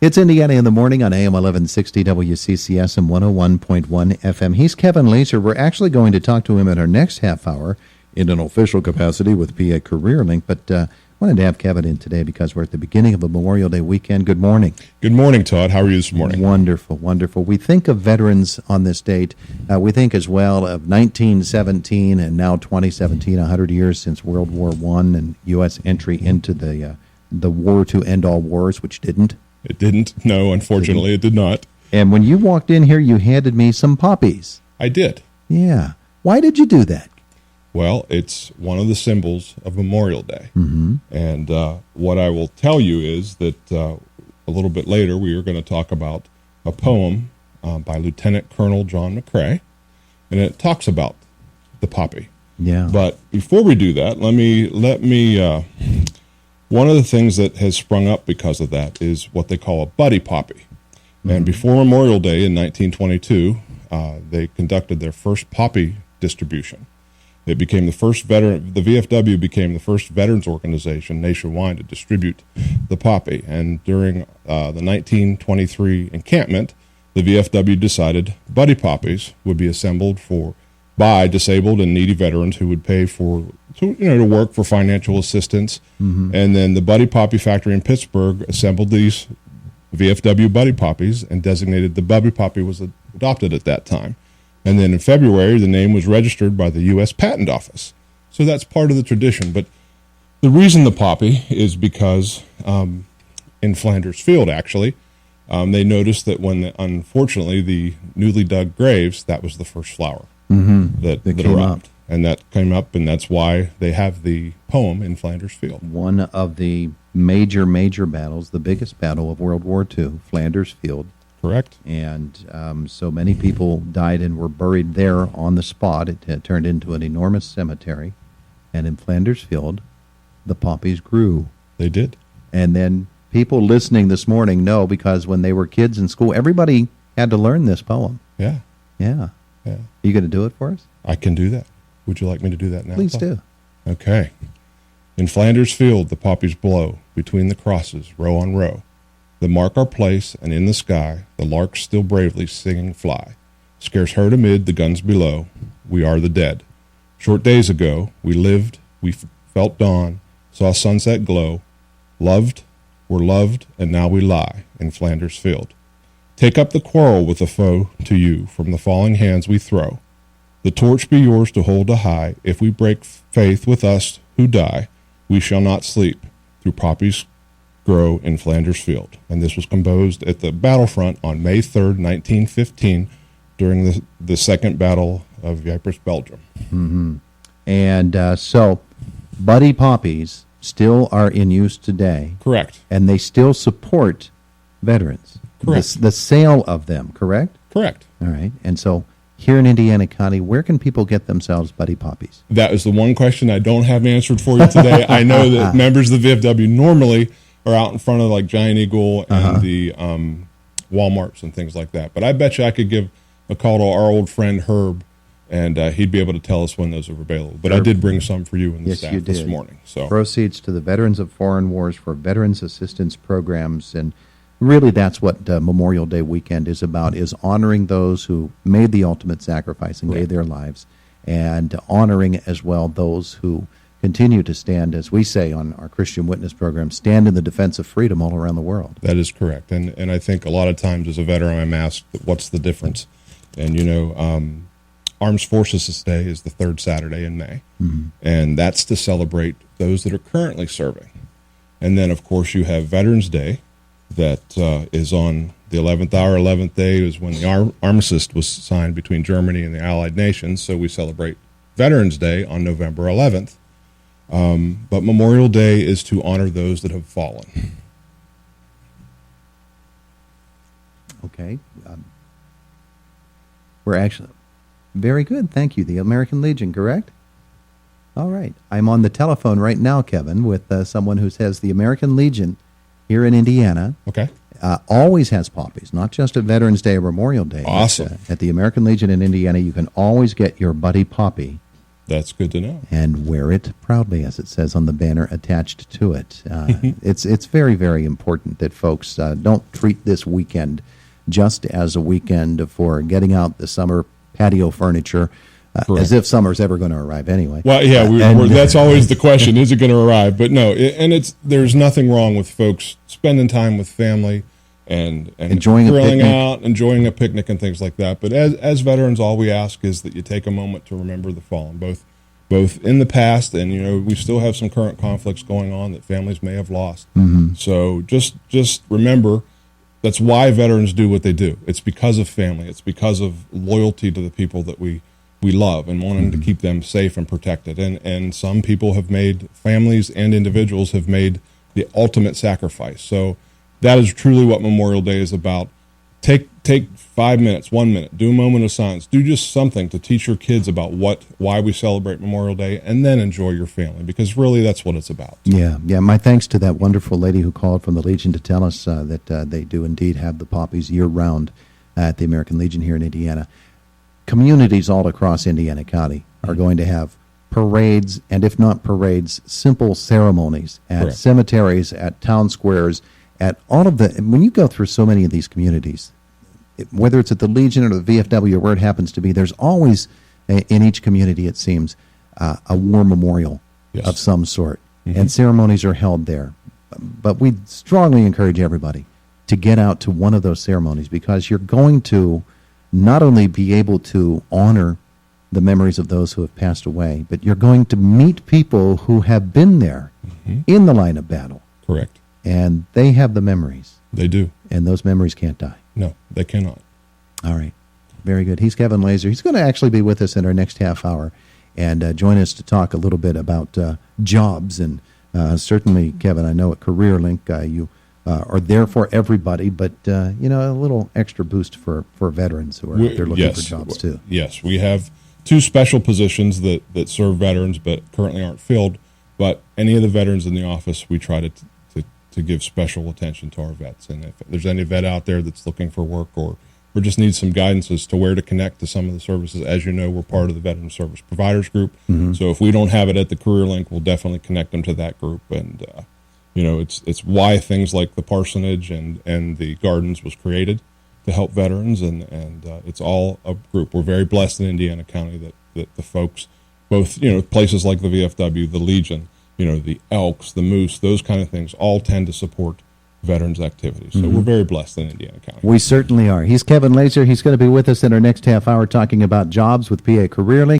It's Indiana in the Morning on AM 1160 WCCS and 101.1 FM. He's Kevin Lazor. We're actually going to talk to him in our next half hour in an official capacity with PA Career Link, but wanted to have Kevin in today because we're at the beginning of a Memorial Day weekend. Good morning. Good morning, Todd. How are you this morning? Wonderful, wonderful. We think of veterans on this date. We think as well of 1917 and now 2017, 100 years since World War I and U.S. entry into the war to end all wars, which didn't. It didn't. No, unfortunately, it did not. And when you walked in here, you handed me some poppies. I did. Yeah. Why did you do that? Well, it's one of the symbols of Memorial Day. Mm-hmm. And what I will tell you is that a little bit later we are going to talk about a poem by Lieutenant Colonel John McCrae, and it talks about the poppy. Yeah. But before we do that, let me one of the things that has sprung up because of that is what they call a buddy poppy. Mm-hmm. And before Memorial Day in 1922, they conducted their first poppy distribution. It became the VFW became the first veterans organization nationwide to distribute the poppy. And during the 1923 encampment, the VFW decided buddy poppies would be assembled by disabled and needy veterans who would pay to work for financial assistance. Mm-hmm. And then the Buddy Poppy Factory in Pittsburgh assembled these VFW Buddy Poppies and designated the Buddy Poppy was adopted at that time. And then in February, the name was registered by the U.S. Patent Office. So that's part of the tradition. But the reason the poppy is because in Flanders Field, actually, they noticed that unfortunately, the newly dug graves, that was the first flower. Mm-hmm. That came up. And that came up, and that's why they have the poem in Flanders Field. One of the major battles, the biggest battle of World War II, Flanders Field. Correct. And so many people died and were buried there on the spot. It had turned into an enormous cemetery. And in Flanders Field, the poppies grew. They did. And then people listening this morning know because when they were kids in school, everybody had to learn this poem. Yeah. Yeah. Yeah. Are you going to do it for us? I can do that. Would you like me to do that now? Please do. Okay. In Flanders Field, the poppies blow between the crosses, row on row. That mark our place, and in the sky, the larks still bravely singing fly. Scarce heard amid the guns below, we are the dead. Short days ago, we lived, we felt dawn, saw sunset glow, loved, were loved, and now we lie in Flanders Field. Take up the quarrel with the foe to you, from the falling hands we throw. The torch be yours to hold a high. If we break faith with us who die, we shall not sleep. Through poppies grow in Flanders Field. And this was composed at the battlefront on May 3rd, 1915, during the Second Battle of Ypres, Belgium. Mm-hmm. And so buddy poppies still are in use today. Correct. And they still support veterans. Correct. The sale of them, correct? Correct. All right. And so here in Indiana County, where can people get themselves buddy poppies? That is the one question I don't have answered for you today. I know that members of the VFW normally are out in front of like Giant Eagle and the Walmarts and things like that. But I bet you I could give a call to our old friend Herb, and he'd be able to tell us when those are available. But Herb, I did bring some for you and the staff this morning. So proceeds to the Veterans of Foreign Wars for Veterans Assistance Programs, and really that's what Memorial Day weekend is about, is honoring those who made the ultimate sacrifice and gave their lives, and honoring as well those who continue to stand, as we say on our Christian Witness program, stand in the defense of freedom all around the world. That is correct. And I think a lot of times as a veteran I'm asked, what's the difference? And, Armed Forces Day is the third Saturday in May, and that's to celebrate those that are currently serving. And then, of course, you have Veterans Day that is on the 11th hour. 11th day is when the armistice was signed between Germany and the Allied nations, so we celebrate Veterans Day on November 11th. But Memorial Day is to honor those that have fallen. Okay. We're actually... Very good, thank you. The American Legion, correct? All right. I'm on the telephone right now, Kevin, with someone who says the American Legion here in Indiana Okay. Always has poppies, not just at Veterans Day or Memorial Day. Awesome. At the American Legion in Indiana, you can always get your buddy poppy That's good to know. And wear it proudly, as it says on the banner attached to it. It's very, very important that folks don't treat this weekend just as a weekend for getting out the summer patio furniture, as if summer's ever going to arrive anyway. Well, yeah, that's always the question: is it going to arrive? But no, there's nothing wrong with folks spending time with family and enjoying grilling out, enjoying a picnic and things like that. But as veterans, all we ask is that you take a moment to remember the fallen, both in the past, and we still have some current conflicts going on that families may have lost. Mm-hmm. So just remember, that's why veterans do what they do. It's because of family. It's because of loyalty to the people that we love and wanting to keep them safe and protected. And some people have made, families and individuals have made the ultimate sacrifice. So that is truly what Memorial Day is about. Take 5 minutes, 1 minute, do a moment of silence, do just something to teach your kids about why we celebrate Memorial Day, and then enjoy your family, because really that's what it's about. Yeah. My thanks to that wonderful lady who called from the Legion to tell us that they do indeed have the poppies year-round at the American Legion here in Indiana. Communities all across Indiana County are going to have parades, and if not parades, simple ceremonies at Correct. cemeteries, at town squares, at all of the, when you go through so many of these communities, whether it's at the Legion or the VFW or where it happens to be, there's always, in each community it seems, a war memorial of some sort. Mm-hmm. And ceremonies are held there. But we strongly encourage everybody to get out to one of those ceremonies, because you're going to not only be able to honor the memories of those who have passed away, but you're going to meet people who have been there in the line of battle. Correct. And they have the memories. They do. And those memories can't die. No, they cannot. All right. Very good. He's Kevin Lazor. He's going to actually be with us in our next half hour and join us to talk a little bit about jobs. And certainly, Kevin, I know at CareerLink you are there for everybody, but, a little extra boost for veterans who are out there looking for jobs, too. Yes, we have 2 special positions that serve veterans but currently aren't filled. But any of the veterans in the office, we try to give special attention to our vets. And if there's any vet out there that's looking for work or just needs some guidance as to where to connect to some of the services, as you know, we're part of the Veteran Service Providers Group. Mm-hmm. So if we don't have it at the CareerLink, we'll definitely connect them to that group. And, it's why things like the parsonage and the gardens was created, to help veterans. And it's all a group. We're very blessed in Indiana County that the folks, both, places like the VFW, the Legion, the Elks, the Moose, those kind of things all tend to support veterans' activities. So we're very blessed in Indiana County. We certainly are. He's Kevin Lazor. He's going to be with us in our next half hour talking about jobs with PA CareerLink.